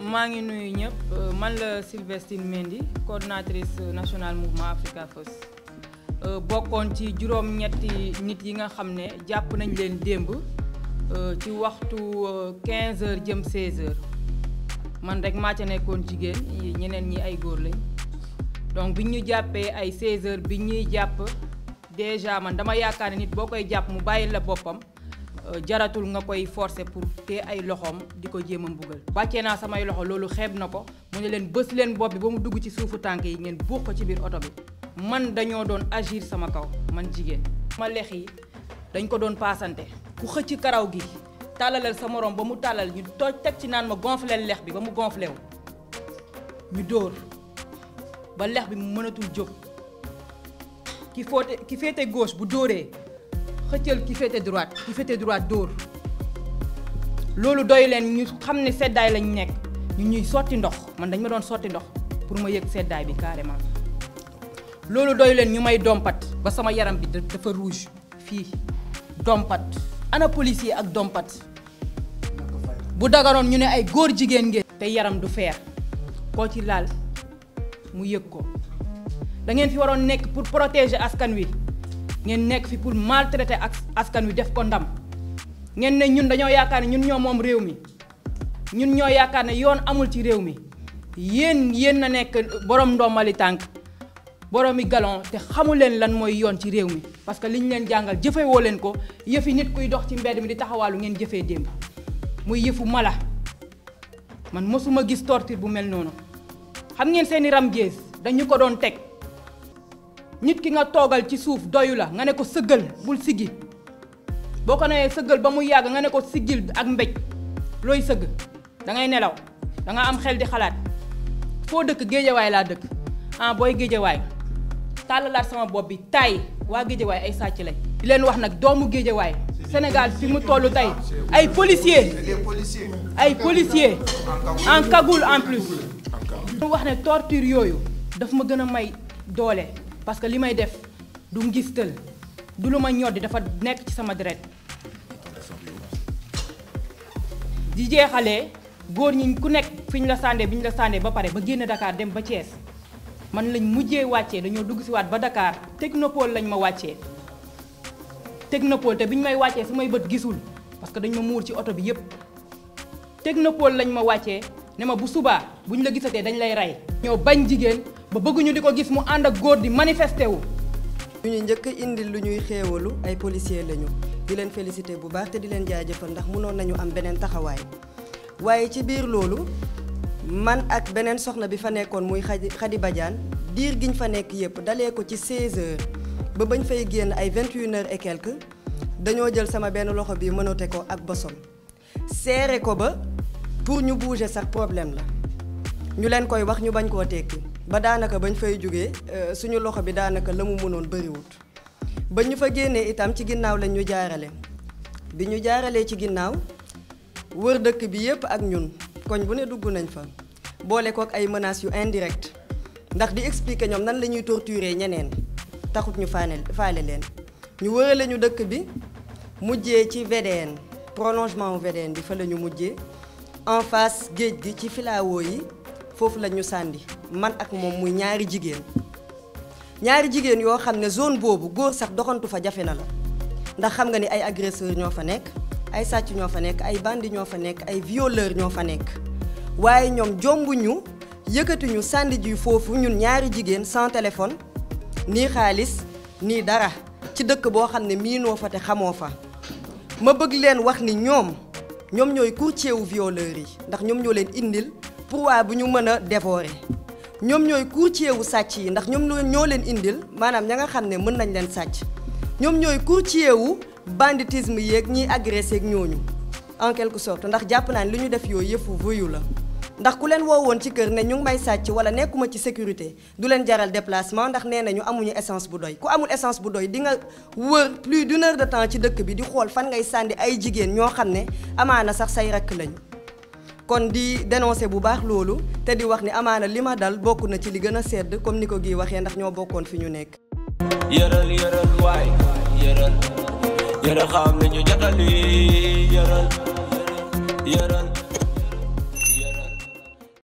maa ngi nuyu ñëpp man la Sylvestine Mendy coordinatrice nationale mouvement Africa First bokkoon ci juróom-ñetti nit yi nga xam ne jàpp nañ leen démb ci waxtu 15h jëm 16h man rek maa ca nekkoon jigéen ñeneen ñi ay góor lañ donc biñ ñu jàppee ay 16h bi ñuy jàpp déjà man dama yaakaar ne nit boo koy jàpp mu bàyyi la boppam jaratul nga koy forcer pour te ay loxoom di ko jéem a mbugal wàccee naa samay loxo loolu xeeb na ko mu ne leen bës leen bopp bi ba mu dugg ci suufu tànk yi ngeen buux ko ci biir oto bi man dañoo doon agir sama kaw man jigéen ma lex yi dañ ko doon paasante ku xëcc karaw gi tàllalal sa morom ba mu tàllal ñu tooj teg ci naan ma gonfleel lex bi ba mu gonflé wu ñu dóor ba lex bi mu mënatul jóg ki féete gauche bu dóoree xëccal ki féete droite dóor loolu doy leen ñu xam ne seddaay lañ nekk ñu ñuy sotti ndox man dañ ma doon sotti ndox pour ma yëg seddaay bi carrément loolu doy leen ñu may dompat ba sama yaram bi dafa rouge fii dompat ana policier ak dompat bu dagaroon ñu ne ay góor jigéen ngeen te yaram du feer koo ci laal mu yëg ko da ngeen fi waroon nekk pour protéger askan wi ngeen nekk fi pour maltraiter ak askan wi def ko ndam ngeen ne ñun dañoo yaakaar ne ñun ñoo moom réew mi ñun ñoo yaakaar ne yoon amul ci réew mi yéen na nekk borom ndombali tànk boromi galon te xamu leen lan mooy yoon ci réew mi parce que liñ leen jàngal jëfee woo leen ko yëfi nit kuy dox ci mbedd mi di taxawaalu ngeen jëfee démb muy yëfu mala man mosuma gis torture bu mel noonu xam ngeen seeni ram jees dañu ko doon teg nit ki nga toogal ci suuf doyu la nga ne ko sëggal bul siggi boo ko nee sëggal ba mu yàgg nga ne ko siggil ak mbéj looy sëgg da ngay nelaw da nga am xel di xalaat foo dëkk géejawaay laa dëkk booy géejawaay tàllalaat sama bopp bi tay waa géejawaay ay sàcc lañ di leen wax nag doomu géejawaay Sénégal fi mu tollu tey ay policiers en cagoule en plus mu wax ne torture yooyu daf ma gën a may doole parce que li may def du ngistal du lu ma ñoddi dafa nekk ci sama deret di jeexalee góor ñi ku nekk fi ñu la sàndee bi ñu la sàndee ba pare ba génn Dakar dem ba Thiès man lañ mujjee wàccee dañoo dugg si waat ba Dakar technopole lañ ma wàccee technopole te bi ñu may wàccee samay bët gisul parce que dañ ma muur ci oto bi yépp technopole lañ ma wàccee ne ma bu subaa bu ñu la gisatee dañ lay rey ñoo bañ jigéen ba bëgguñu di ko gis mu ànd ak góor di manifesté wu. ñu njëkk indil lu ñuy xéewalu ay policiers lañu di leen félicité bu baax te di leen jaajëfal ndax mënoon nañu am beneen taxawaay waaye ci biir loolu man ak beneen soxna bi fa nekkoon muy Khady Badiane diir giñ fa nekk yépp dalee ko ci 16h ba bañ fay génn ay 21h et quelques dañoo jël sama benn loxo bi mënote ko ak bosom seere ko ba pour ñu bouger sax problème la ñu leen koy wax ñu bañ koo tekki ba daanaka bañ fay jógee suñu loxo bi daanaka la mu mënoon bëriwut ba ñu fa génnee itam ci ginnaaw lañ ñu jaarale bi ñu jaaralee ci ginnaaw wër dëkk bi yépp ak ñun koñ bu ne dugg nañ fa boole ko ak ay menaces yu indirect ndax di expliquer ñoom nan la ñuy torturer ñeneen taxut ñu faale leen ñu wërale ñu dëkk bi mujjee ci VDN prolongement wu VDN bi fa la ñu mujjee en face géej gi ci filao yi foofu la ñu sàndi man ak moom muy ñaari jigéen yoo xam ne zone boobu góor sax doxantu fa jafe na la ndax xam nga ni ay agresseurs ñoo fa nekk ay sàcc ñoo fa nekk ay bandits ñoo fa nekk ay violeurs ñoo fa nekk waaye ñoom jombuñu yëkkatuñu sàndi ji foofu ñun ñaari jigéen sans téléphone nii xaalis nii dara ci dëkk boo xam ne miinoo fa te xamoo fa ma bëgg leen wax ni ñoom ñooy courtier wu violeurs yi ndax ñoom ñoo leen indil proie bu ñu mën a dévorer ñoom ñooy courtier wu sàcc yi ndax ñoom ñoo leen indil maanaam ña nga xam ne mën nañ leen sàcc ñoom ñooy courtier wu banditisme yeeg ñiy agressé ak ñooñu en quelque sorte ndax jàpp naa ne li ñu def yooyu yëfu voyou la ndax ku leen woowoon ci kër ne ñu ngi may sàcc wala nekkuma ci sécurité du leen jaral déplacement ndax nee nañu amuñu essence bu doy ku amul essence bu doy di nga wër plus d'une heure de temps ci dëkk bi di xool fan ngay sànni ay jigéen ñoo xam ne amaana sax say rakk lañu kon di dénoncer bu baax loolu te di wax ni amaana li ma dal bokk na ci li gën a sedd comme ni ko gi waxee ndax ñoo bokkoon fi ñu nekk. yëral waay yëral xam nañu jotali yëral